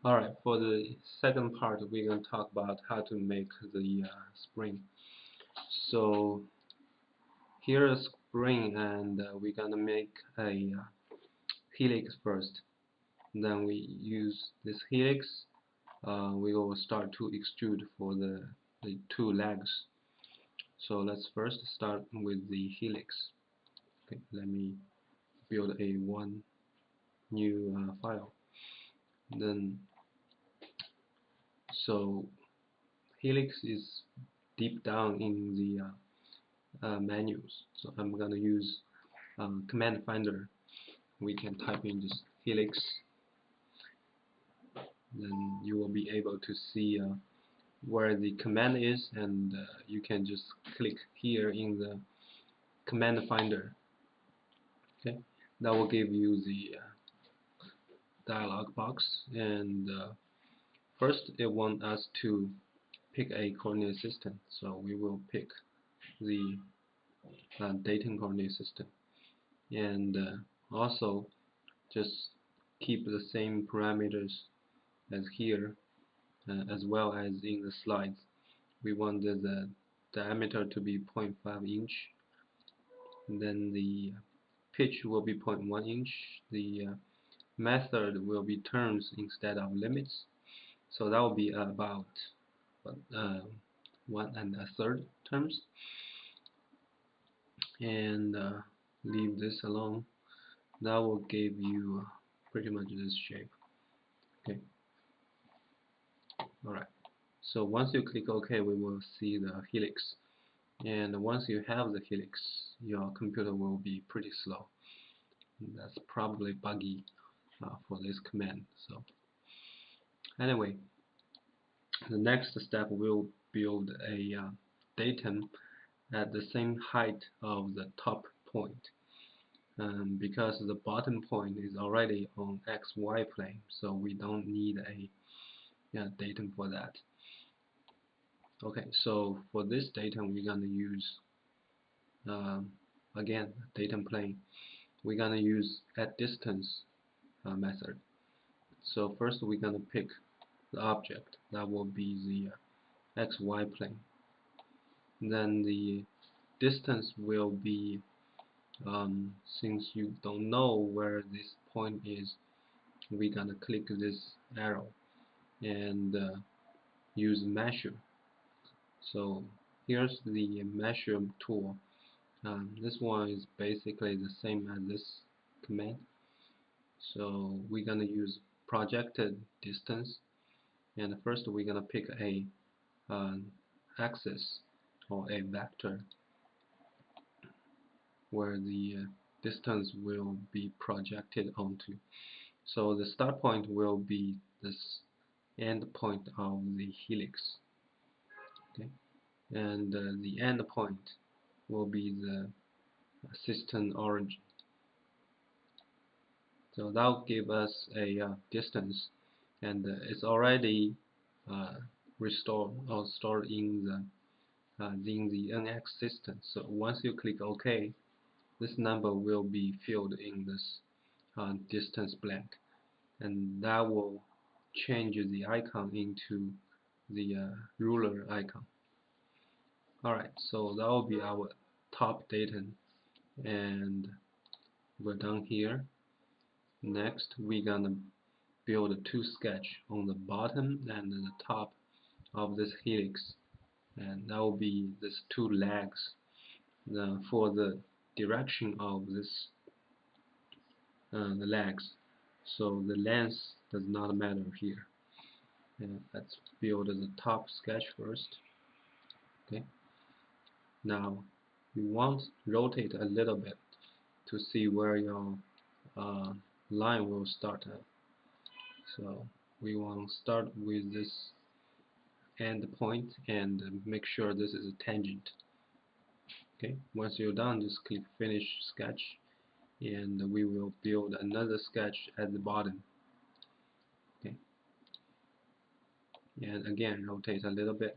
Alright, for the second part, we're going to talk about how to make the spring. So here's spring, and we're going to make a helix first. Then we use this helix. We will start to extrude for the two legs. So let's first start with the helix. Okay, let me build a one new file. Then so helix is deep down in the menus. So I'm gonna use command finder. We can type in just helix, then you will be able to see where the command is, and you can just click here in the command finder. Okay, that will give you the dialog box, and first it wants us to pick a coordinate system, so we will pick the datum coordinate system, and also just keep the same parameters as here, as well as in the slides. We want the diameter to be 0.5 inch, and then the pitch will be 0.1 inch. The method will be terms instead of limits, so that will be about uh, 1 1/3 terms, and leave this alone. That will give you pretty much this shape. Okay, alright. So once you click OK, we will see the helix. And once you have the helix, your computer will be pretty slow. That's probably buggy for this command. So anyway, the next step will build a datum at the same height of the top point. Because the bottom point is already on XY plane, so we don't need a datum for that. Okay, so for this datum, we're gonna use again datum plane. We're gonna use at distance method. So first we're gonna pick the object that will be the XY plane. Then the distance will be, since you don't know where this point is, we're gonna click this arrow and use measure. So here's the measure tool. This one is basically the same as this command. So we're gonna use projected distance, and first we're gonna pick a axis or a vector where the distance will be projected onto. So the start point will be this end point of the helix, okay, and the end point will be the system origin. So that will give us a distance, and it's already restored or stored in the NX system. So once you click OK, this number will be filled in this distance blank, and that will change the icon into the ruler icon. Alright, so that will be our top datum, and we're done here. Next, we're gonna build two sketch on the bottom and the top of this helix, and that will be these two legs. For the direction of this the legs, so the length does not matter here. And let's build the top sketch first. Okay, now you want to rotate a little bit to see where your uh, line will start at. So we want to start with this end point and make sure this is a tangent. Okay, once you're done, just click finish sketch, and we will build another sketch at the bottom. Okay, and again rotate a little bit.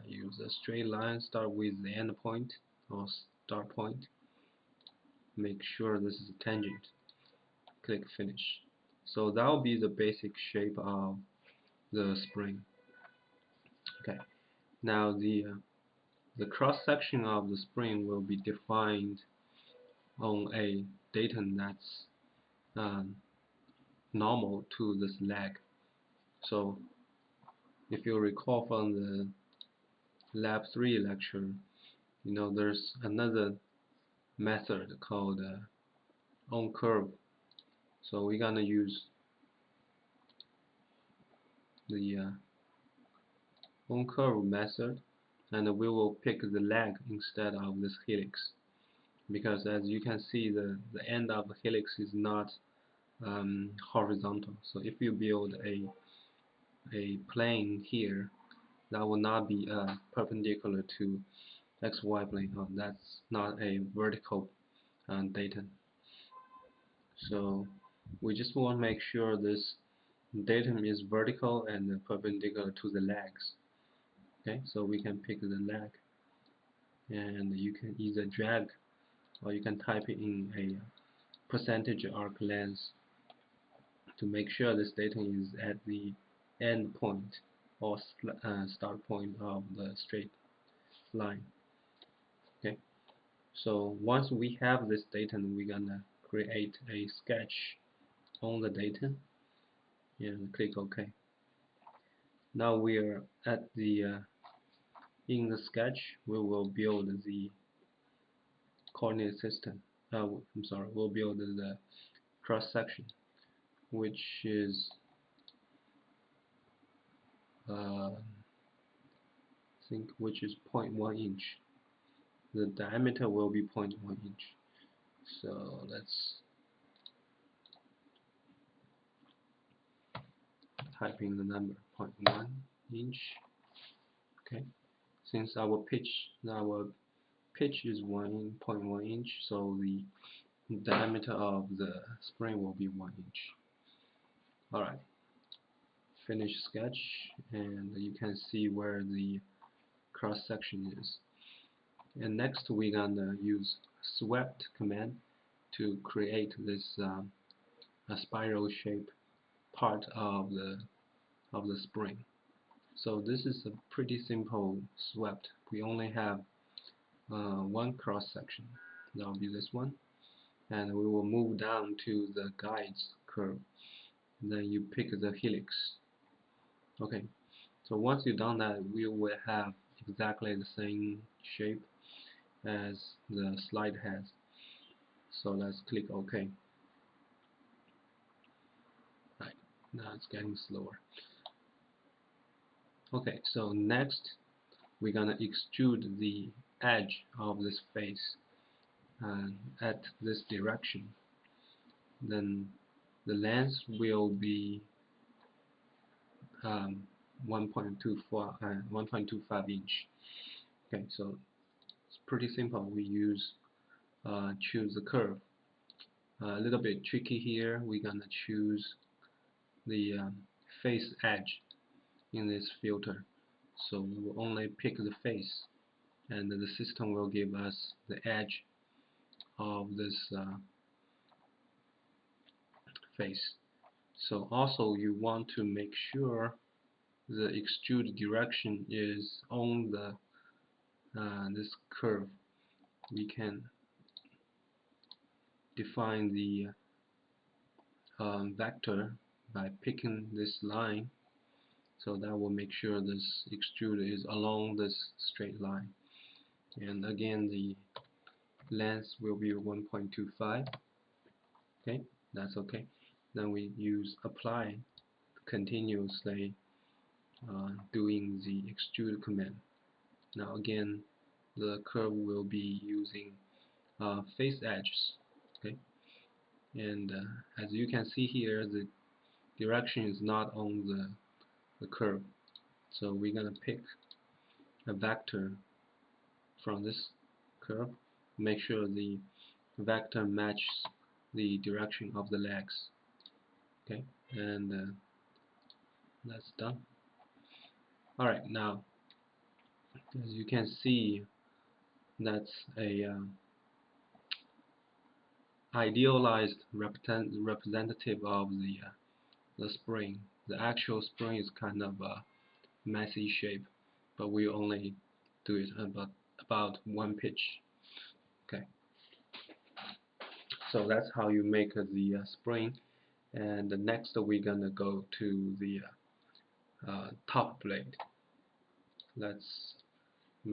Use a straight line, start with the end point or start point. Make sure this is a tangent. Click finish. So that will be the basic shape of the spring. Okay. Now the cross section of the spring will be defined on a datum that's um, normal to this leg. So if you recall from the lab 3 lecture, there's another method called on curve. So we're gonna use the on curve method, and we will pick the leg instead of this helix, because as you can see, the end of the helix is not horizontal. So if you build a plane here, that will not be perpendicular to XY plane. That's not a vertical datum. So we just want to make sure this datum is vertical and perpendicular to the legs. Okay, so we can pick the leg, and you can either drag or you can type in a percentage arc length to make sure this datum is at the end point or start point of the straight line. Okay, so once we have this datum, we're gonna create a sketch on the datum and click OK. Now we are at the in the sketch, we will build the coordinate system. I'm sorry, we'll build the cross section, which is I think which is 0.1 inch. The diameter will be 0.1 inch. So let's type in the number 0.1 inch. Okay. Since our pitch is 1.1 inch, so the diameter of the spring will be 1 inch. Alright, finish sketch, and you can see where the cross section is. And next we're gonna use swept command to create this a spiral shape part of the spring. So this is a pretty simple swept. We only have one cross section. That will be this one, and we will move down to the guides curve. Then you pick the helix. Okay, so once you've done that, we will have exactly the same shape as the slide has. So let's click OK. Right, now it's getting slower. Okay, so next we're gonna extrude the edge of this face at this direction. Then the length will be 1.25 inch. Okay, so it's pretty simple. We choose the curve. A little bit tricky here. We're gonna choose the face edge in this filter. So we will only pick the face, and the system will give us the edge of this face. So also you want to make sure the extrude direction is on the this curve. We can define the vector by picking this line, so that will make sure this extrude is along this straight line. And again, the length will be 1.25. Okay, that's okay. Then we use apply continuously doing the extrude command. Now again, the curve will be using face edges. Okay, and as you can see here, the direction is not on the curve. So we're gonna pick a vector from this curve, make sure the vector matches the direction of the legs. Okay, and that's done. Alright, now as you can see, that's a idealized representative of the spring. The actual spring is kind of a messy shape, but we only do it about one pitch. Okay, so that's how you make the spring. And next we're gonna go to the top blade. Let's